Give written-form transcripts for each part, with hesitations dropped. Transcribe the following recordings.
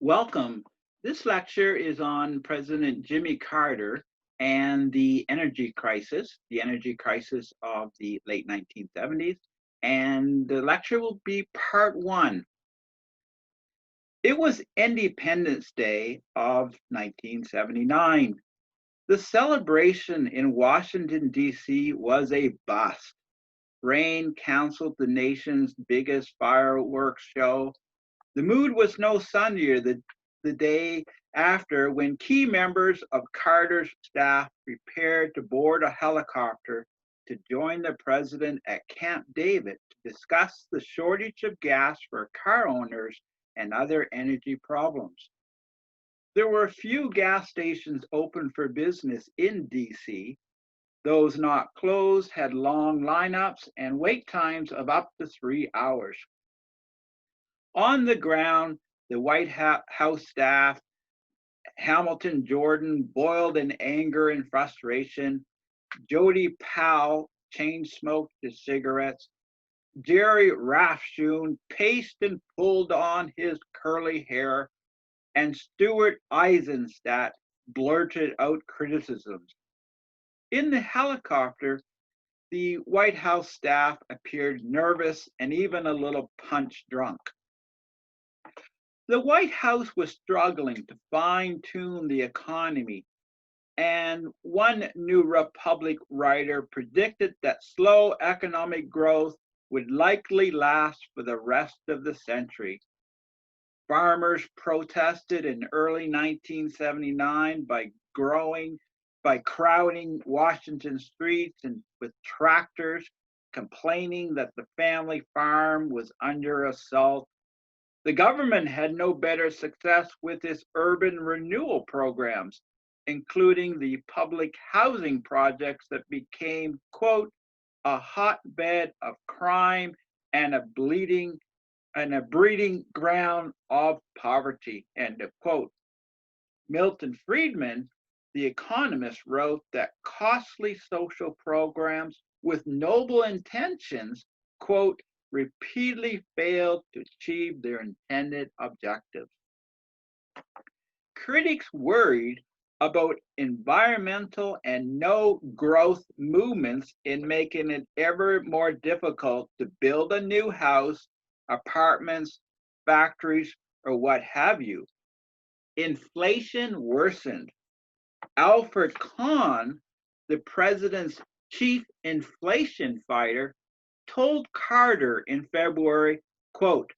Welcome. This lecture is on President Jimmy Carter and the energy crisis of the late 1970s. And the lecture will be part one. It was Independence Day of 1979. The celebration in Washington, D.C. was a bust. Rain canceled the nation's biggest fireworks show. The mood was no sunnier the day after when key members of Carter's staff prepared to board a helicopter to join the president at Camp David to discuss the shortage of gas for car owners and other energy problems. There were few gas stations open for business in DC. Those not closed had long lineups and wait times of up to 3 hours. On the ground, the White House staff, Hamilton Jordan, boiled in anger and frustration. Jody Powell chain smoked his cigarettes. Gerald Rashoon paced and pulled on his curly hair, and Stuart Eisenstadt blurted out criticisms. In the helicopter, the White House staff appeared nervous and even a little punch drunk. The White House was struggling to fine tune the economy, and one New Republic writer predicted that slow economic growth would likely last for the rest of the century. Farmers protested in early 1979 by crowding Washington streets and with tractors, complaining that the family farm was under assault. The government had no better success with its urban renewal programs, including the public housing projects that became, quote, a hotbed of crime and a breeding ground of poverty, end of quote. Milton Friedman, the economist, wrote that costly social programs with noble intentions, quote, repeatedly failed to achieve their intended objectives. Critics worried about environmental and no growth movements in making it ever more difficult to build a new house, apartments, factories, or what have you. Inflation worsened. Alfred Kahn, the president's chief inflation fighter, told Carter in February, quote,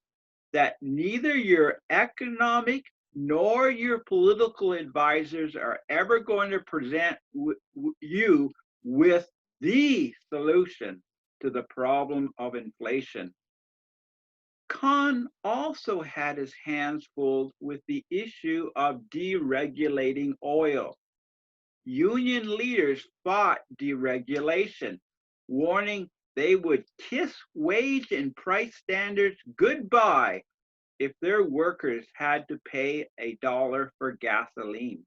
that neither your economic nor your political advisors are ever going to present you with the solution to the problem of inflation. Kahn also had his hands full with the issue of deregulating oil. Union leaders fought deregulation, warning they would kiss wage and price standards goodbye if their workers had to pay $1 for gasoline.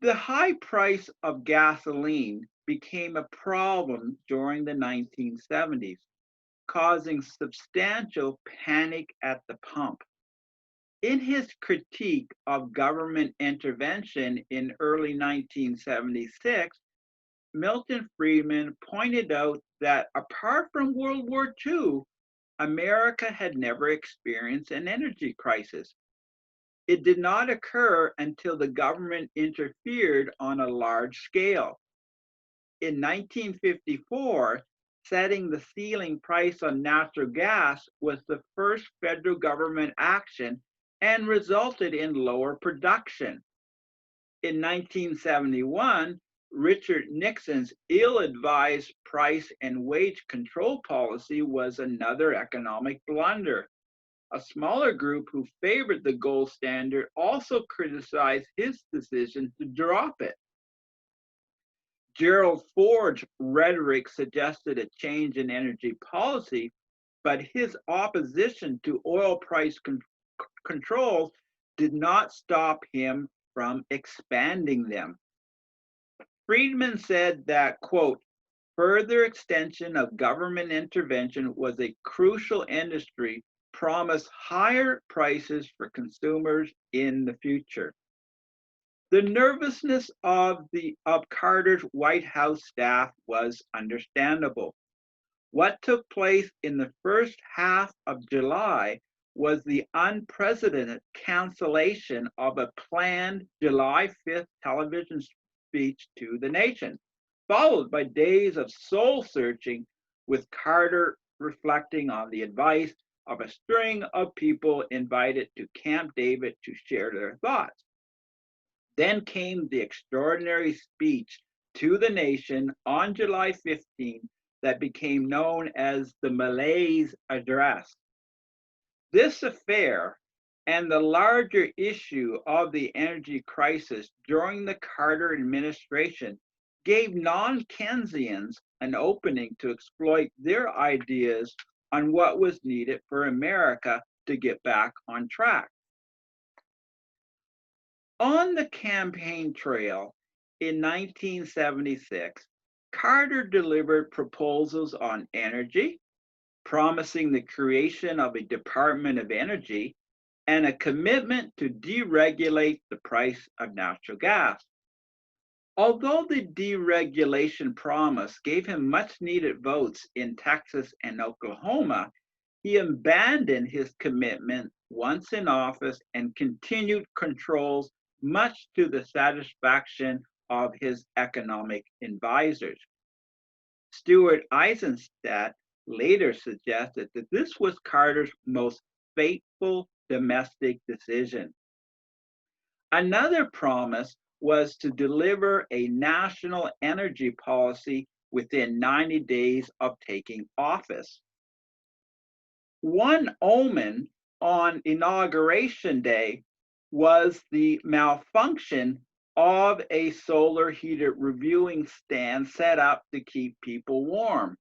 The high price of gasoline became a problem during the 1970s, causing substantial panic at the pump. In his critique of government intervention in early 1976, Milton Friedman pointed out that apart from World War II, America had never experienced an energy crisis. It did not occur until the government interfered on a large scale. In 1954, setting the ceiling price on natural gas was the first federal government action and resulted in lower production. In 1971, Richard Nixon's ill-advised price and wage control policy was another economic blunder. A smaller group who favored the gold standard also criticized his decision to drop it. Gerald Ford's rhetoric suggested a change in energy policy, but his opposition to oil price controls did not stop him from expanding them. Friedman said that, quote, further extension of government intervention was a crucial industry promised higher prices for consumers in the future. The nervousness of Carter's White House staff was understandable. What took place in the first half of July was the unprecedented cancellation of a planned July 5th television speech to the nation, followed by days of soul searching, with Carter reflecting on the advice of a string of people invited to Camp David to share their thoughts. Then came the extraordinary speech to the nation on July 15 that became known as the Malaise Address. This affair and the larger issue of the energy crisis during the Carter administration gave non-Keynesians an opening to exploit their ideas on what was needed for America to get back on track. On the campaign trail in 1976, Carter delivered proposals on energy, promising the creation of a Department of Energy and a commitment to deregulate the price of natural gas. Although the deregulation promise gave him much needed votes in Texas and Oklahoma, he abandoned his commitment once in office and continued controls, much to the satisfaction of his economic advisors. Stuart Eisenstadt later suggested that this was Carter's most fateful domestic decision. Another promise was to deliver a national energy policy within 90 days of taking office. One omen on Inauguration Day was the malfunction of a solar heater reviewing stand set up to keep people warm.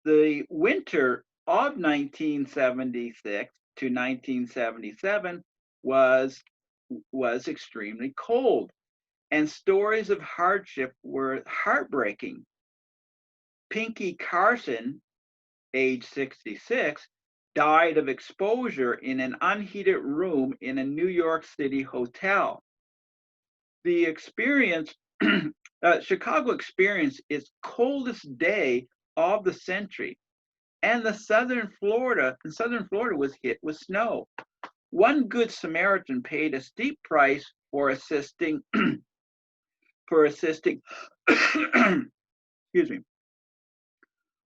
The winter of 1976 to 1977 was extremely cold, and stories of hardship were heartbreaking. Pinky Carson, age 66, died of exposure in an unheated room in a New York City hotel. The Chicago experienced its coldest day of the century, and southern Florida was hit with snow. One Good Samaritan paid a steep price for assisting excuse me.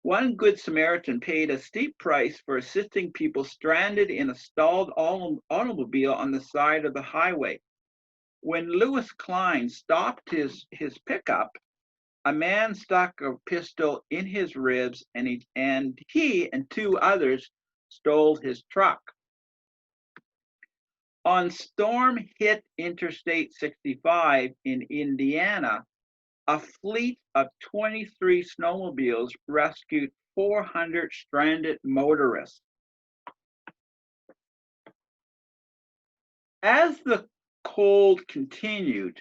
One Good Samaritan paid a steep price for assisting people stranded in a stalled automobile on the side of the highway. When Lewis Klein stopped his pickup, a man stuck a pistol in his ribs, and he and two others stole his truck. On storm-hit Interstate 65 in Indiana, a fleet of 23 snowmobiles rescued 400 stranded motorists. As the cold continued,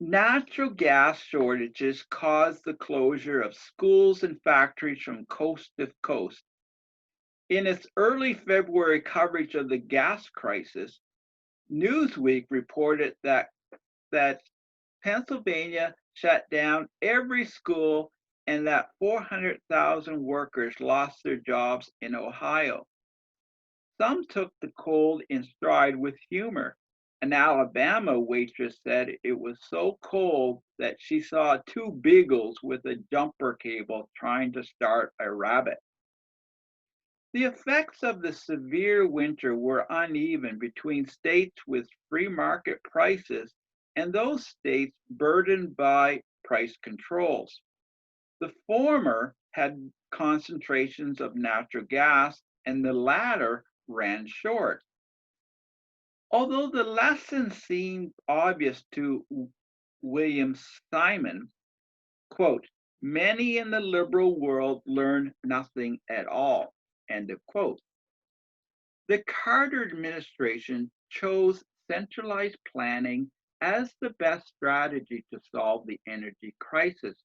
natural gas shortages caused the closure of schools and factories from coast to coast. In its early February coverage of the gas crisis, Newsweek reported that Pennsylvania shut down every school and that 400,000 workers lost their jobs in Ohio. Some took the cold in stride with humor. An Alabama waitress said it was so cold that she saw two beagles with a jumper cable trying to start a rabbit. The effects of the severe winter were uneven between states with free market prices and those states burdened by price controls. The former had concentrations of natural gas, and the latter ran short. Although the lesson seemed obvious to William Simon, quote, many in the liberal world learn nothing at all, end of quote. The Carter administration chose centralized planning as the best strategy to solve the energy crisis.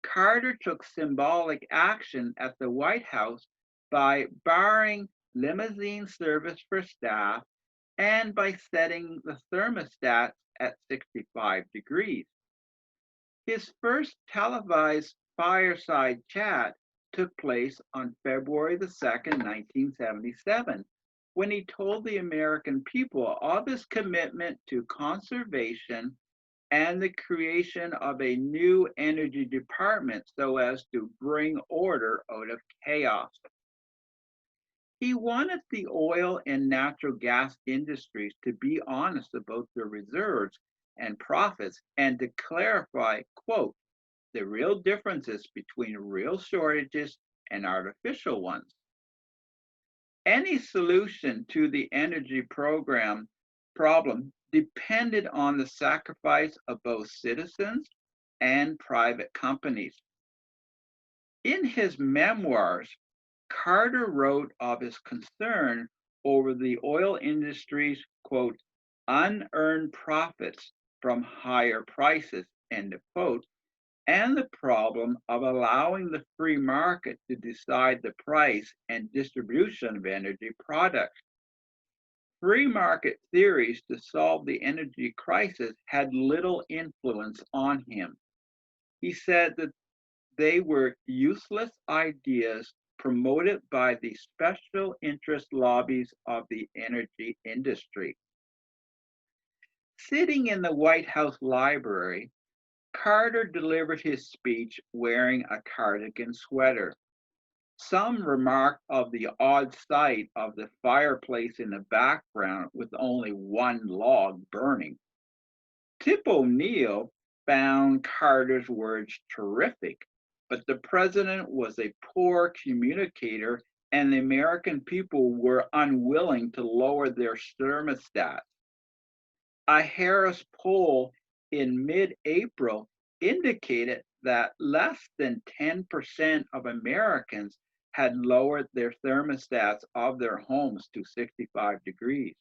Carter took symbolic action at the White House by barring limousine service for staff and by setting the thermostat at 65 degrees. His first televised fireside chat took place on February the 2nd, 1977, when he told the American people of his commitment to conservation and the creation of a new energy department so as to bring order out of chaos. He wanted the oil and natural gas industries to be honest about their reserves and profits and to clarify, quote, the real differences between real shortages and artificial ones. Any solution to the energy program problem depended on the sacrifice of both citizens and private companies. In his memoirs, Carter wrote of his concern over the oil industry's, quote, unearned profits from higher prices, end of quote, and the problem of allowing the free market to decide the price and distribution of energy products. Free market theories to solve the energy crisis had little influence on him. He said that they were useless ideas promoted by the special interest lobbies of the energy industry. Sitting in the White House library, Carter delivered his speech wearing a cardigan sweater. Some remarked of the odd sight of the fireplace in the background with only one log burning. Tip O'Neill found Carter's words terrific, but the president was a poor communicator and the American people were unwilling to lower their thermostats. A Harris poll in mid-April indicated that less than 10% of Americans had lowered their thermostats of their homes to 65 degrees.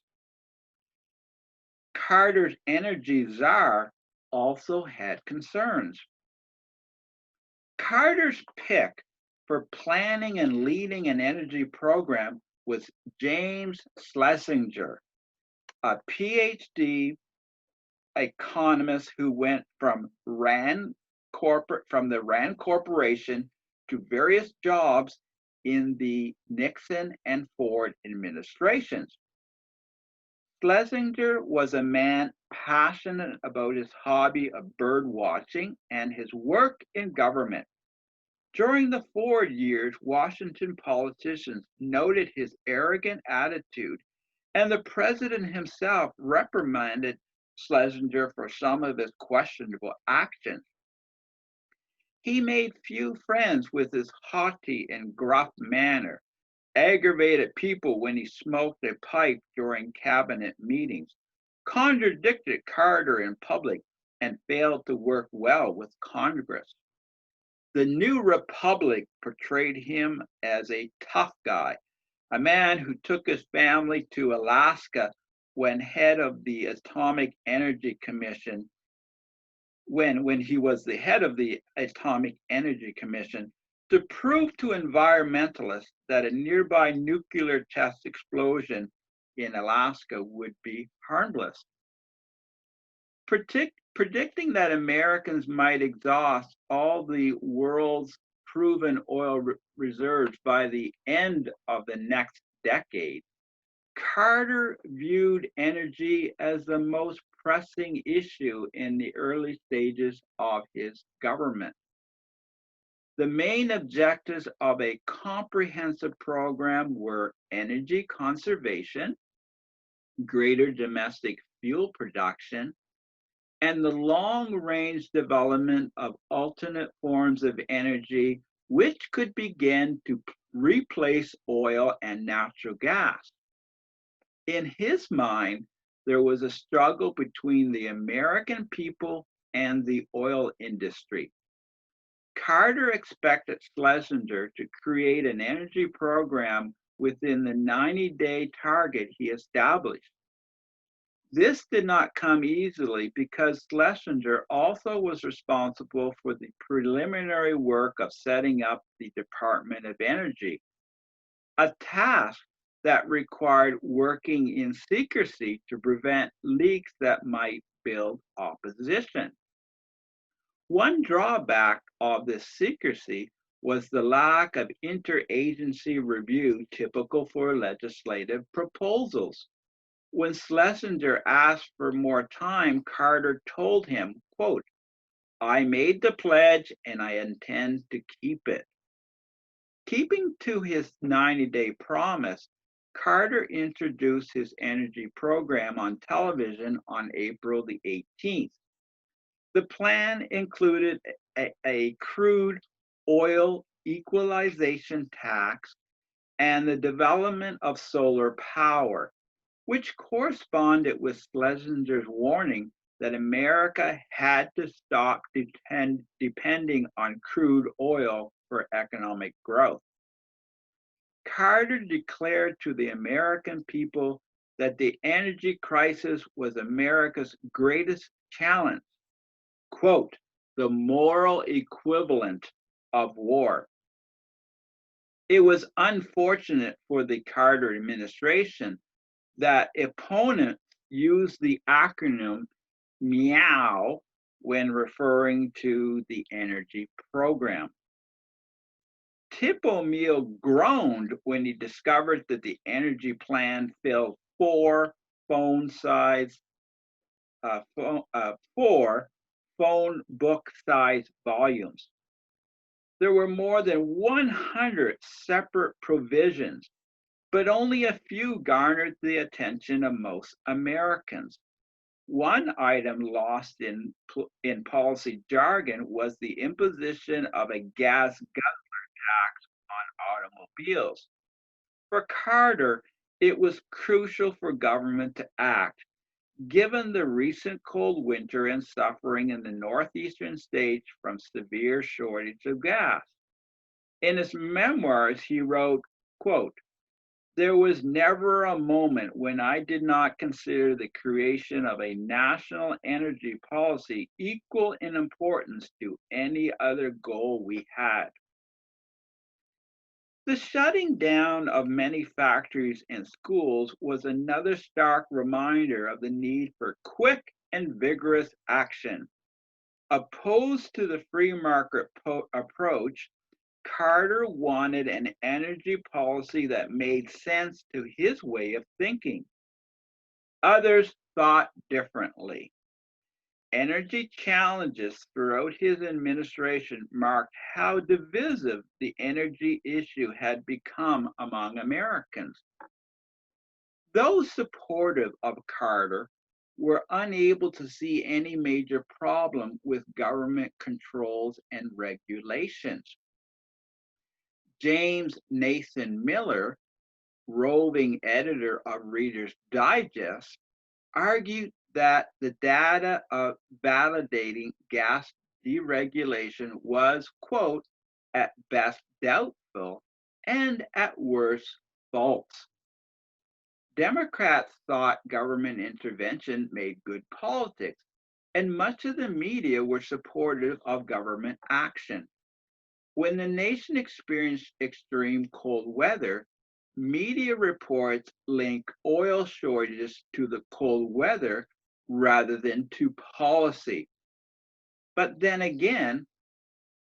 Carter's energy czar also had concerns. Carter's pick for planning and leading an energy program was James Schlesinger, a PhD economist who went from the Rand Corporation to various jobs in the Nixon and Ford administrations. Schlesinger was a man passionate about his hobby of bird watching and his work in government. During the Ford years, Washington politicians noted his arrogant attitude, and the president himself reprimanded Schlesinger for some of his questionable actions. He made few friends with his haughty and gruff manner, aggravated people when he smoked a pipe during cabinet meetings, contradicted Carter in public, and failed to work well with Congress. The New Republic portrayed him as a tough guy, a man who took his family to Alaska when head of the Atomic Energy Commission, when he was the head of the Atomic Energy Commission, to prove to environmentalists that a nearby nuclear test explosion in Alaska would be harmless. Predicting that Americans might exhaust all the world's proven oil reserves by the end of the next decade, Carter viewed energy as the most pressing issue in the early stages of his government. The main objectives of a comprehensive program were energy conservation, greater domestic fuel production, and the long-range development of alternate forms of energy which could begin to replace oil and natural gas. In his mind, there was a struggle between the American people and the oil industry. Carter expected Schlesinger to create an energy program within the 90-day target he established. This did not come easily because Schlesinger also was responsible for the preliminary work of setting up the Department of Energy. a task that required working in secrecy to prevent leaks that might build opposition. One drawback of this secrecy was the lack of interagency review typical for legislative proposals. When Schlesinger asked for more time, Carter told him, quote, "I made the pledge and I intend to keep it." Keeping to his 90-day promise, Carter introduced his energy program on television on April the 18th. The plan included a crude oil equalization tax and the development of solar power, which corresponded with Schlesinger's warning that America had to stop depending on crude oil for economic growth. Carter declared to the American people that the energy crisis was America's greatest challenge, quote, "the moral equivalent of war." It was unfortunate for the Carter administration that opponents used the acronym MEOW when referring to the energy program. Tip O'Neill groaned when he discovered that the energy plan filled four phone book-sized volumes. There were more than 100 separate provisions, but only a few garnered the attention of most Americans. One item lost in policy jargon was the imposition of a gas guzzler tax on automobiles. For Carter, it was crucial for government to act, given the recent cold winter and suffering in the northeastern states from severe shortage of gas. In his memoirs, he wrote, quote, "There was never a moment when I did not consider the creation of a national energy policy equal in importance to any other goal we had." The shutting down of many factories and schools was another stark reminder of the need for quick and vigorous action. Opposed to the free market approach, Carter wanted an energy policy that made sense to his way of thinking. Others thought differently. Energy challenges throughout his administration marked how divisive the energy issue had become among Americans. Those supportive of Carter were unable to see any major problem with government controls and regulations. James Nathan Miller, roving editor of Reader's Digest, argued that the data of validating gas deregulation was, quote, "at best doubtful and at worst false." Democrats thought government intervention made good politics, and much of the media were supportive of government action. When the nation experienced extreme cold weather, media reports link oil shortages to the cold weather rather than to policy. But then again,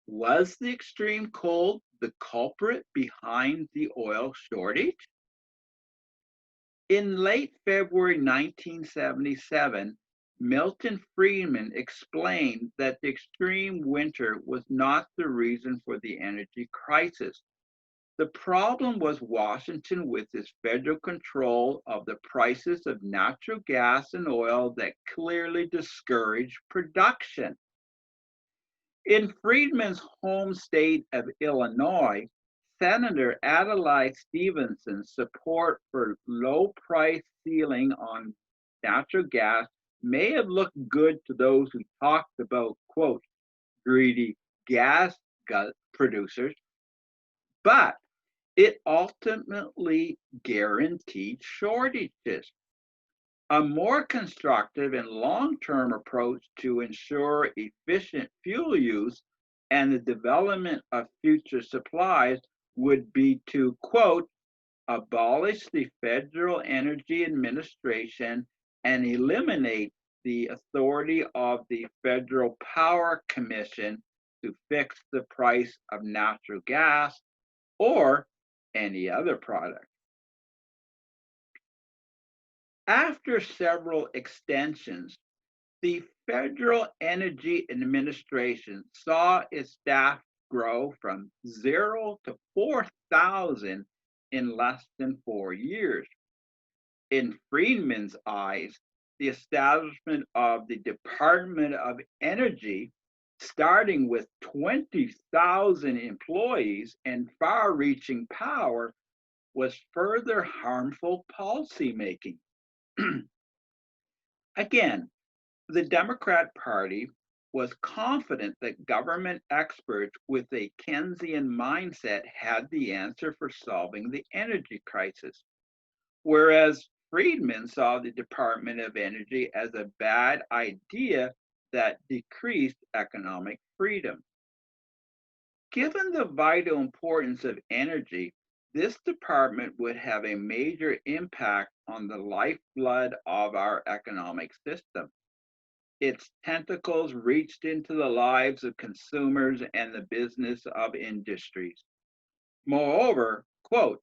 was the extreme cold the culprit behind the oil shortage? In late February 1977, Milton Friedman explained that the extreme winter was not the reason for the energy crisis. The problem was Washington with its federal control of the prices of natural gas and oil that clearly discouraged production. In Friedman's home state of Illinois, Senator Adlai Stevenson's support for low price ceiling on natural gas may have looked good to those who talked about, quote, "greedy gas producers," but it ultimately guaranteed shortages. A more constructive and long-term approach to ensure efficient fuel use and the development of future supplies would be to, quote, abolish the Federal Energy Administration, and eliminate the authority of the Federal Power Commission to fix the price of natural gas or any other product. After several extensions, the Federal Energy Administration saw its staff grow from 0 to 4,000 in less than 4 years. In Friedman's eyes, the establishment of the Department of Energy, starting with 20,000 employees and far-reaching power, was further harmful policymaking. Again, the Democrat Party was confident that government experts with a Keynesian mindset had the answer for solving the energy crisis, whereas Friedman saw the Department of Energy as a bad idea that decreased economic freedom. Given the vital importance of energy, this department would have a major impact on the lifeblood of our economic system. Its tentacles reached into the lives of consumers and the business of industries. Moreover, quote,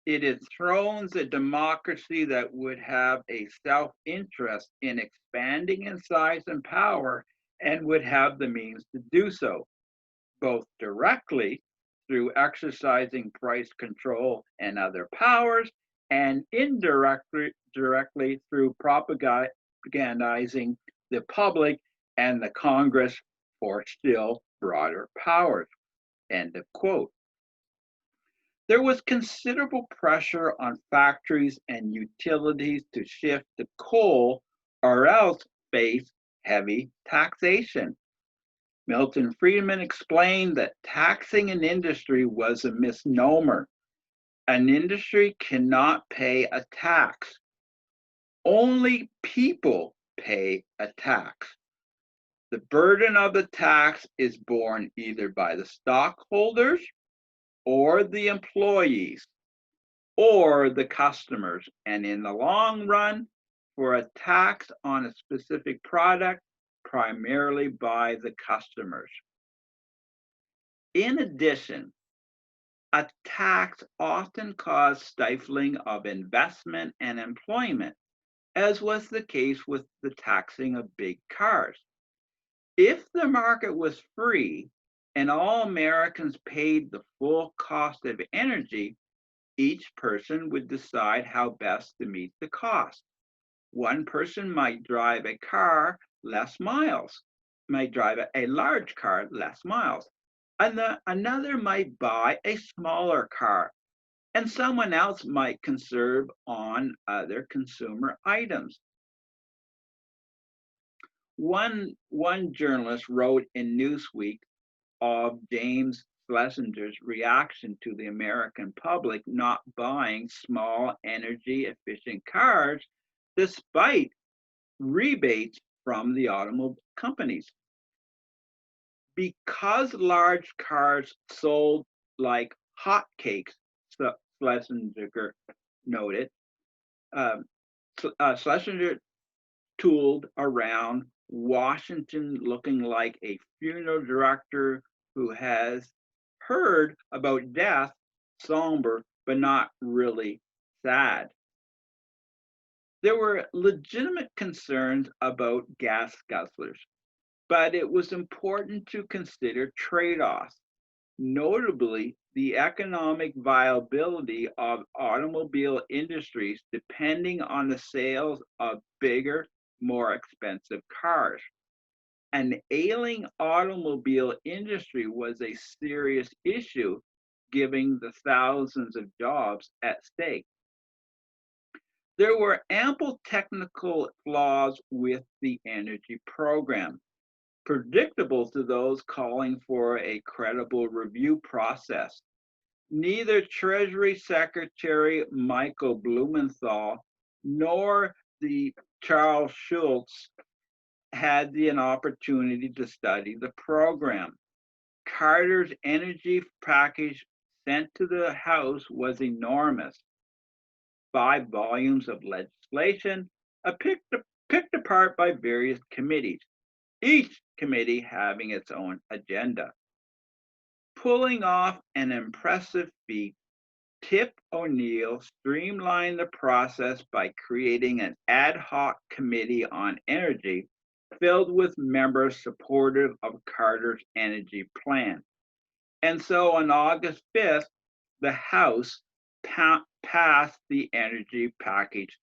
it enthrones a democracy that would have a self-interest in expanding in size and power and would have the means to do so, both directly through exercising price control and other powers, and indirectly through propagandizing the public and the Congress for still broader powers. End of quote. There was considerable pressure on factories and utilities to shift to coal or else face heavy taxation. Milton Friedman explained that taxing an industry was a misnomer. An industry cannot pay a tax. Only people pay a tax. The burden of the tax is borne either by the stockholders or the employees or the customers, and in the long run, for a tax on a specific product, primarily by the customers. In addition, a tax often caused stifling of investment and employment, as was the case with the taxing of big cars. If the market was free and all Americans paid the full cost of energy, each person would decide how best to meet the cost. One person might drive a car less miles, might drive a large car less miles. And another might buy a smaller car, and someone else might conserve on other consumer items. One journalist wrote in Newsweek of James Schlesinger's reaction to the American public not buying small energy efficient cars despite rebates from the automobile companies. Because large cars sold like hotcakes, Schlesinger noted, Schlesinger tooled around Washington looking like a funeral director who has heard about death, somber, but not really sad. There were legitimate concerns about gas guzzlers, but it was important to consider trade-offs, notably the economic viability of automobile industries depending on the sales of bigger, more expensive cars. An ailing automobile industry was a serious issue, given the thousands of jobs at stake. There were ample technical flaws with the energy program, predictable to those calling for a credible review process. Neither Treasury Secretary Michael Blumenthal nor the Charles Schultz had an opportunity to study the program. Carter's energy package sent to the House was enormous. 5 volumes of legislation, picked apart by various committees, each committee having its own agenda. Pulling off an impressive feat, Tip O'Neill streamlined the process by creating an ad hoc committee on energy filled with members supportive of Carter's energy plan. And so on August 5th, the House passed the energy package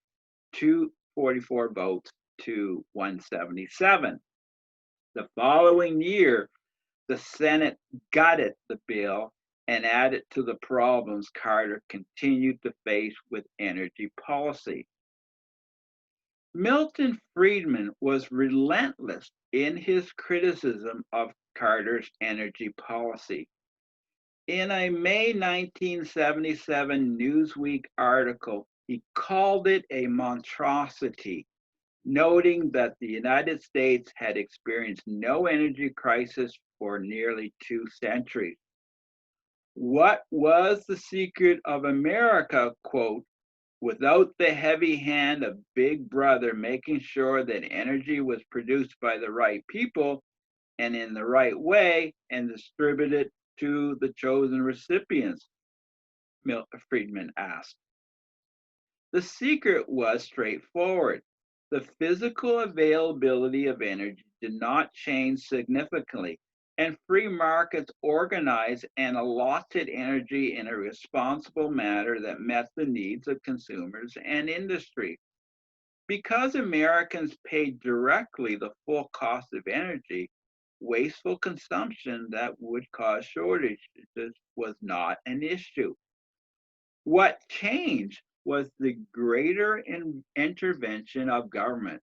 244 votes to 177. The following year, the Senate gutted the bill and added to the problems Carter continued to face with energy policy. Milton Friedman was relentless in his criticism of Carter's energy policy. In a May 1977 Newsweek article, he called it a monstrosity, noting that the United States had experienced no energy crisis for nearly 2 centuries. What was the secret of America, quote, without the heavy hand of Big Brother making sure that energy was produced by the right people and in the right way and distributed to the chosen recipients? Friedman asked. The secret was straightforward. The physical availability of energy did not change significantly, and free markets organized and allotted energy in a responsible manner that met the needs of consumers and industry. Because Americans paid directly the full cost of energy, wasteful consumption that would cause shortages was not an issue. What changed was the greater intervention of government,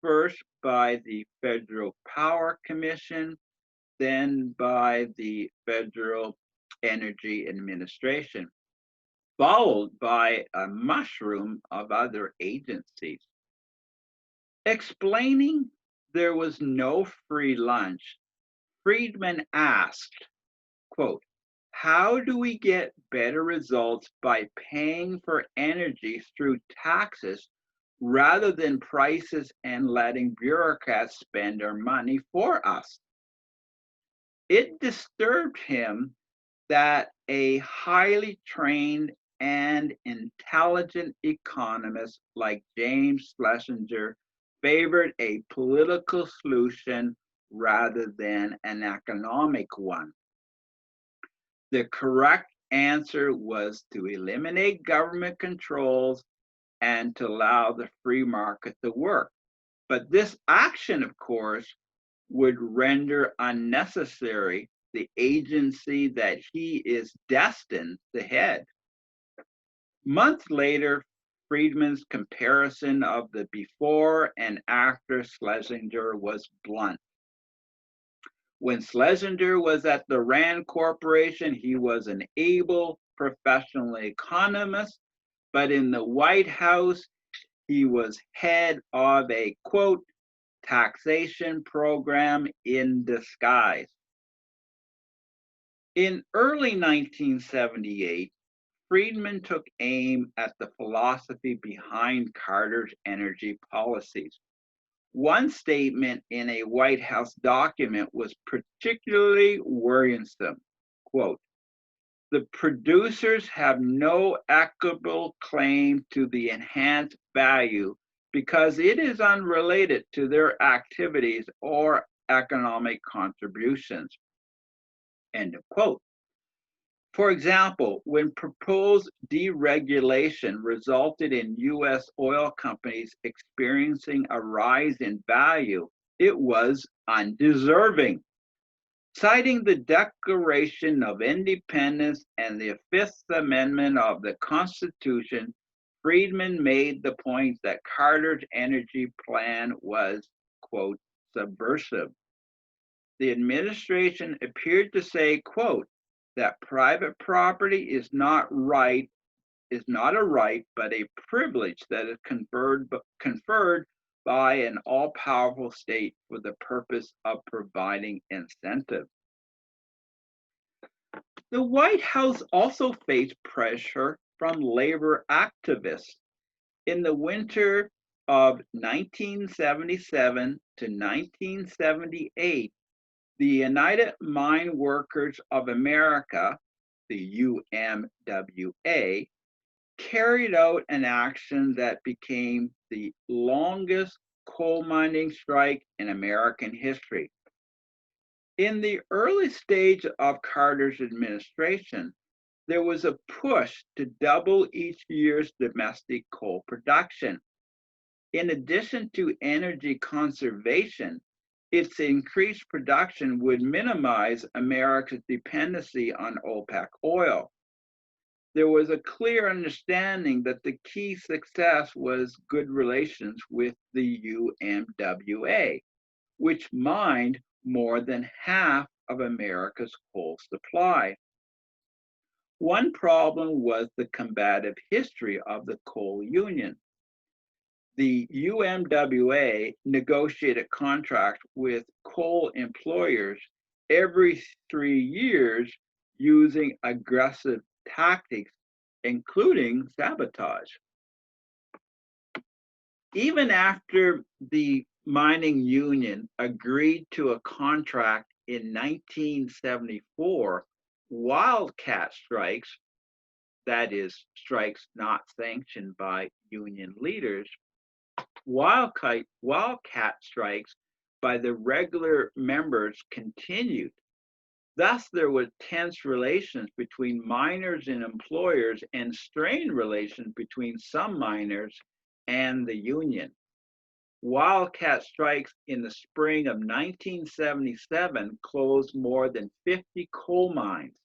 first by the Federal Power Commission, then by the Federal Energy Administration, followed by a mushroom of other agencies. Explaining there was no free lunch, Friedman asked, quote, how do we get better results by paying for energy through taxes rather than prices and letting bureaucrats spend our money for us? It disturbed him that a highly trained and intelligent economist like James Schlesinger favored a political solution rather than an economic one. The correct answer was to eliminate government controls and to allow the free market to work. But this action, of course, would render unnecessary the agency that he is destined to head. Months later, Friedman's comparison of the before and after Schlesinger was blunt. When Schlesinger was at the Rand Corporation, he was an able professional economist, but in the White House, he was head of a, quote, taxation program in disguise. In early 1978, Friedman took aim at the philosophy behind Carter's energy policies. One statement in a White House document was particularly worrisome. Quote, the producers have no equitable claim to the enhanced value because it is unrelated to their activities or economic contributions. End of quote. For example, when proposed deregulation resulted in US oil companies experiencing a rise in value, it was undeserving. Citing the Declaration of Independence and the Fifth Amendment of the Constitution, Friedman made the point that Carter's energy plan was, quote, subversive. The administration appeared to say, quote, that private property is not a right, but a privilege that is conferred by an all-powerful state for the purpose of providing incentives. The White House also faced pressure from labor activists. In the winter of 1977 to 1978, the United Mine Workers of America, the UMWA, carried out an action that became the longest coal mining strike in American history. In the early stage of Carter's administration, there was a push to double each year's domestic coal production. In addition to energy conservation, its increased production would minimize America's dependency on OPEC oil. There was a clear understanding that the key success was good relations with the UMWA, which mined more than half of America's coal supply. One problem was the combative history of the coal union. The UMWA negotiated contracts with coal employers every 3 years using aggressive tactics, including sabotage. Even after the mining union agreed to a contract in 1974, wildcat strikes, that is, strikes not sanctioned by union leaders, wildcat strikes by the regular members continued. Thus, there were tense relations between miners and employers and strained relations between some miners and the union. Wildcat strikes in the spring of 1977 closed more than 50 coal mines.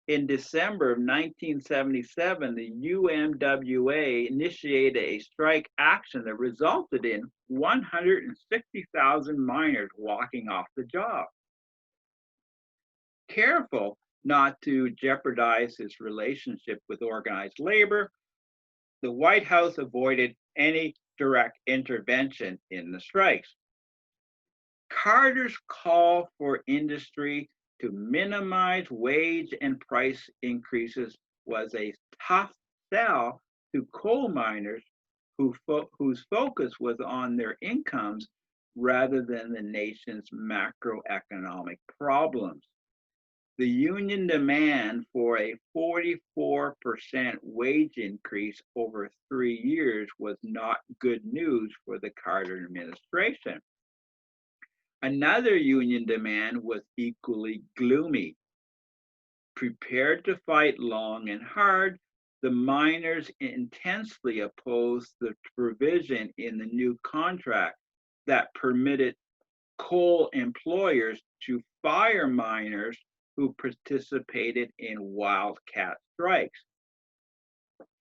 In December of 1977, the UMWA initiated a strike action that resulted in 160,000 miners walking off the job. Careful not to jeopardize his relationship with organized labor, the White House avoided any direct intervention in the strikes. Carter's call for industry to minimize wage and price increases was a tough sell to coal miners whose focus was on their incomes rather than the nation's macroeconomic problems. The union demand for a 44% wage increase over 3 years was not good news for the Carter administration. Another union demand was equally gloomy. Prepared to fight long and hard, the miners intensely opposed the provision in the new contract that permitted coal employers to fire miners who participated in wildcat strikes.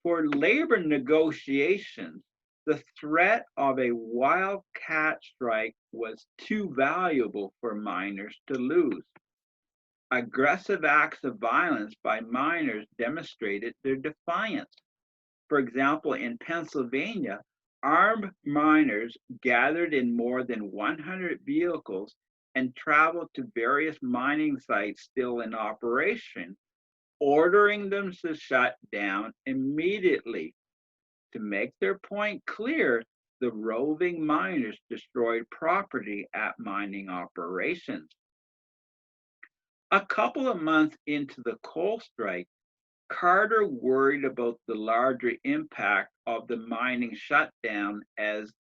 For labor negotiations, the threat of a wildcat strike was too valuable for miners to lose. Aggressive acts of violence by miners demonstrated their defiance. For example, in Pennsylvania, armed miners gathered in more than 100 vehicles and traveled to various mining sites still in operation, ordering them to shut down immediately. To make their point clear, the roving miners destroyed property at mining operations. A couple of months into the coal strike, Carter worried about the larger impact of the mining shutdown as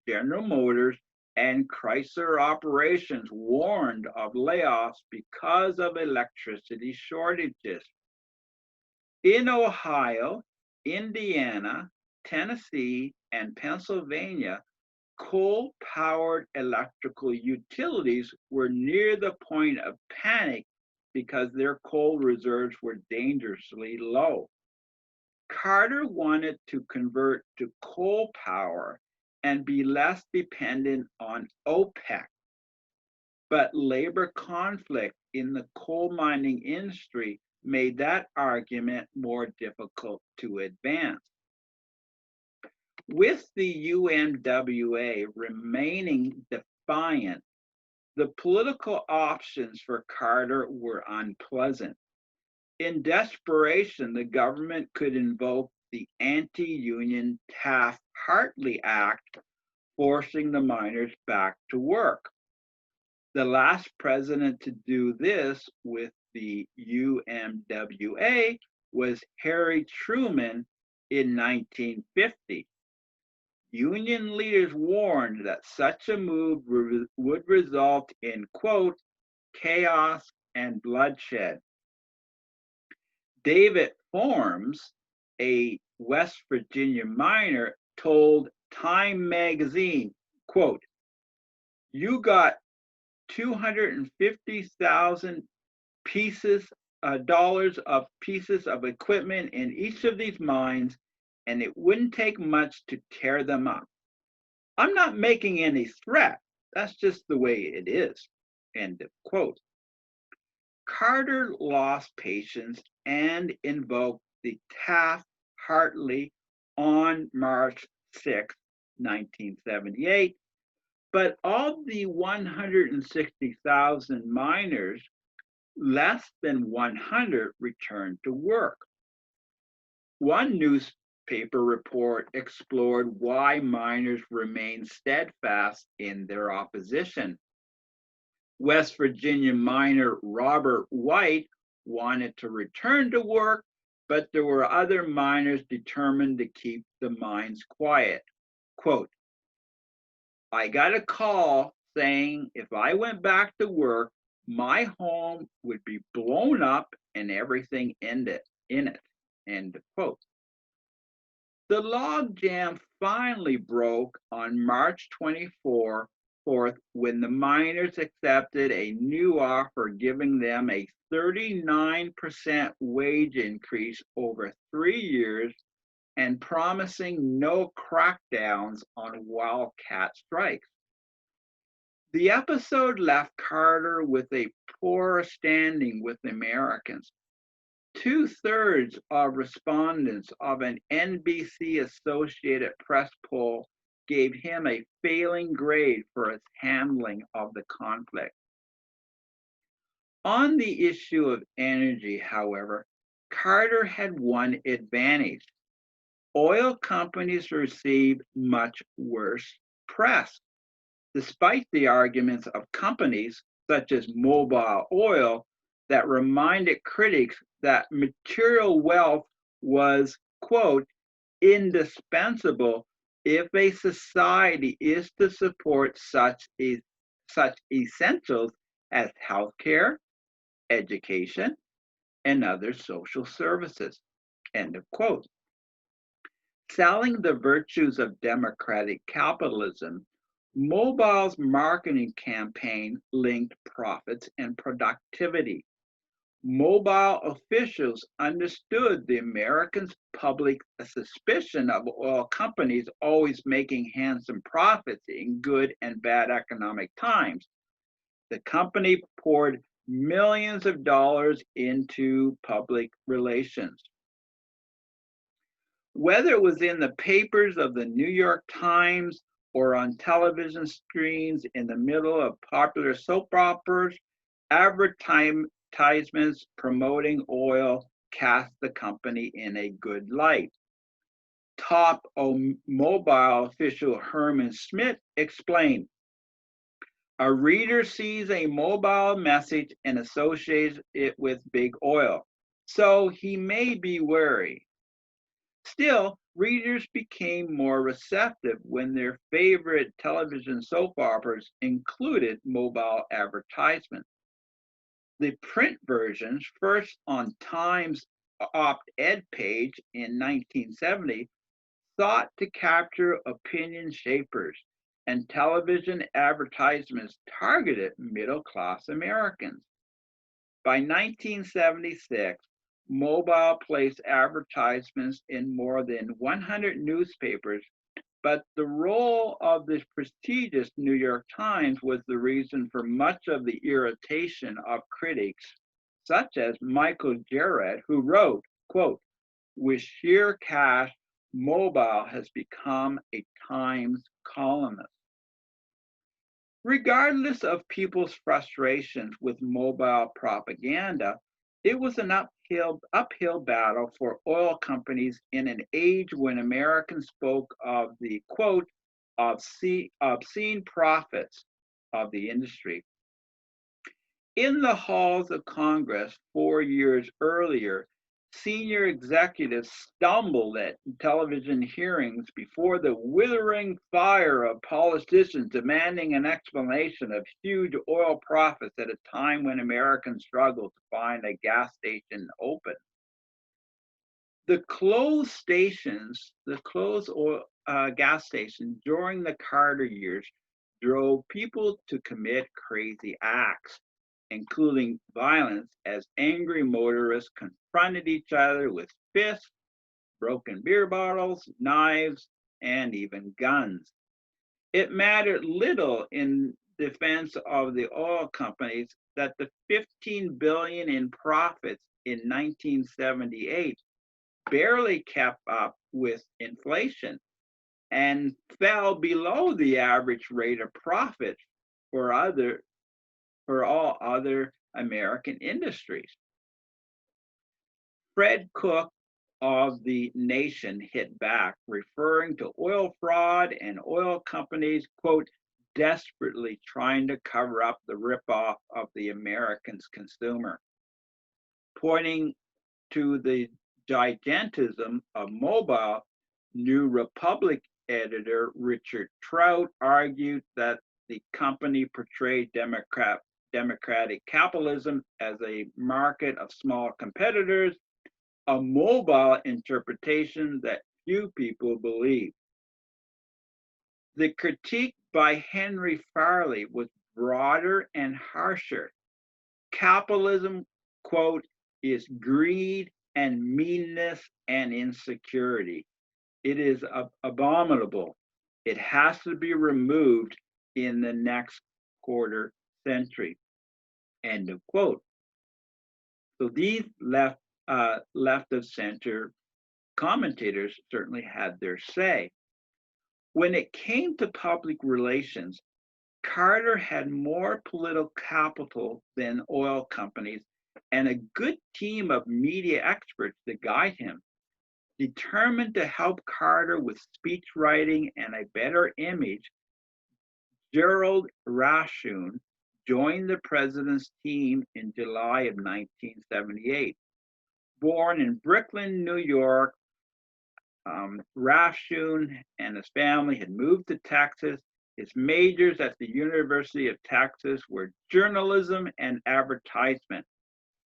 General Motors and Chrysler operations warned of layoffs because of electricity shortages. In Ohio, Indiana, Tennessee, and Pennsylvania, coal-powered electrical utilities were near the point of panic because their coal reserves were dangerously low. Carter wanted to convert to coal power and be less dependent on OPEC. But labor conflict in the coal mining industry made that argument more difficult to advance. With the UMWA remaining defiant, the political options for Carter were unpleasant. In desperation, the government could invoke the anti-union Taft Hartley Act, forcing the miners back to work. The last president to do this with the UMWA was Harry Truman in 1950. Union leaders warned that such a move would result in, quote, chaos and bloodshed. David Forms, a West Virginia miner, told Time magazine, quote, you got 250,000 dollars of pieces of equipment in each of these mines, and it wouldn't take much to tear them up. I'm not making any threat. That's just the way it is. End of quote. Carter lost patience and invoked the Taft-Hartley on March 6, 1978, but of the 160,000 miners, less than 100 returned to work. One newspaper report explored why miners remained steadfast in their opposition. West Virginia miner Robert White wanted to return to work, but there were other miners determined to keep the mines quiet. Quote, I got a call saying if I went back to work, my home would be blown up and everything in it. End of quote. The logjam finally broke on March 24th when the miners accepted a new offer giving them a 39% wage increase over 3 years and promising no crackdowns on wildcat strikes. The episode left Carter with a poor standing with Americans. 2/3 of respondents of an NBC Associated Press poll gave him a failing grade for his handling of the conflict. On the issue of energy, however, Carter had one advantage. Oil companies received much worse press. Despite the arguments of companies such as Mobil Oil that reminded critics that material wealth was, quote, indispensable if a society is to support such essentials as healthcare, education, and other social services, end of quote. Selling the virtues of democratic capitalism, Mobil's marketing campaign linked profits and productivity. Mobil officials understood the Americans' public suspicion of oil companies always making handsome profits in good and bad economic times. The company poured millions of dollars into public relations. Whether it was in the papers of the New York Times or on television screens in the middle of popular soap operas, advertisements promoting oil cast the company in a good light. Top Mobil official Herman Schmidt explained, a reader sees a Mobil message and associates it with big oil, so he may be wary. Still, readers became more receptive when their favorite television soap operas included Mobil advertisements. The print versions, first on Time's op-ed page in 1970, sought to capture opinion shapers, and television advertisements targeted middle-class Americans. By 1976, Mobil placed advertisements in more than 100 newspapers, but the role of the prestigious New York Times was the reason for much of the irritation of critics, such as Michael Gerard, who wrote, quote, with sheer cash, Mobil has become a Times columnist. Regardless of people's frustrations with Mobil propaganda, it was an uphill battle for oil companies in an age when Americans spoke of the quote, obscene profits of the industry. In the halls of Congress 4 years earlier, senior executives stumbled at television hearings before the withering fire of politicians demanding an explanation of huge oil profits at a time when Americans struggled to find a gas station open. The closed gas stations during the Carter years drove people to commit crazy acts, including violence, as angry motorists confronted each other with fists, broken beer bottles, knives, and even guns. It mattered little in defense of the oil companies that the $15 billion in profits in 1978 barely kept up with inflation and fell below the average rate of profit for all other American industries. Fred Cook of The Nation hit back, referring to oil fraud and oil companies, quote, desperately trying to cover up the ripoff of the American's consumer, pointing to the gigantism of Mobil. New Republic editor Richard Trout argued that the company portrayed democratic capitalism as a market of small competitors, a Mobil interpretation that few people believe. The critique by Henry Farley was broader and harsher. Capitalism, quote, is greed and meanness and insecurity. It is abominable. It has to be removed in the next quarter century. End of quote. So these left of center commentators certainly had their say. When it came to public relations, Carter had more political capital than oil companies and a good team of media experts to guide him. Determined to help Carter with speech writing and a better image, Gerald Rashoon joined the president's team in July of 1978. Born in Brooklyn, New York, Rashoon and his family had moved to Texas. His majors at the University of Texas were journalism and advertisement.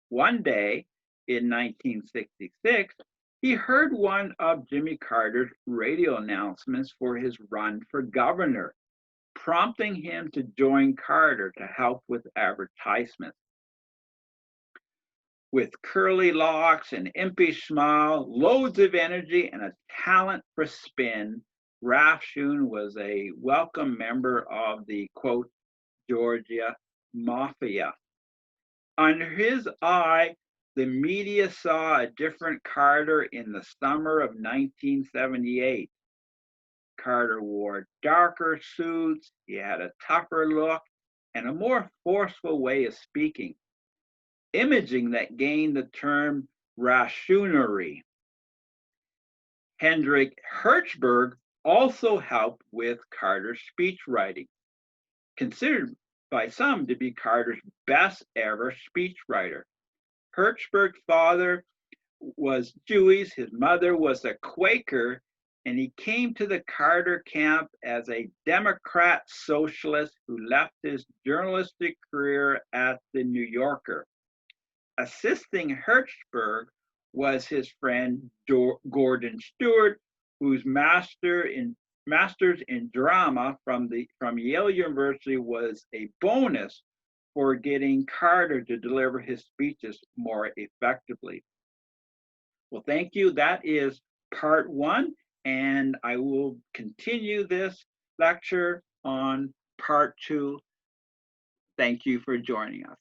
One day in 1966, he heard one of Jimmy Carter's radio announcements for his run for governor, prompting him to join Carter to help with advertisements. With curly locks, an impish smile, loads of energy, and a talent for spin, Rashoon was a welcome member of the, quote, Georgia Mafia. Under his eye, the media saw a different Carter in the summer of 1978. Carter wore darker suits, he had a tougher look, and a more forceful way of speaking, imaging that gained the term Rashoonery. Hendrik Hertzberg also helped with Carter's speech writing, considered by some to be Carter's best ever speechwriter. Hertzberg's father was Jewish, his mother was a Quaker, and he came to the Carter camp as a Democrat socialist who left his journalistic career at the New Yorker. Assisting Hertzberg was his friend Gordon Stewart, whose master's in drama from Yale University was a bonus for getting Carter to deliver his speeches more effectively. Well, thank you. That is part one, and I will continue this lecture on part two. Thank you for joining us.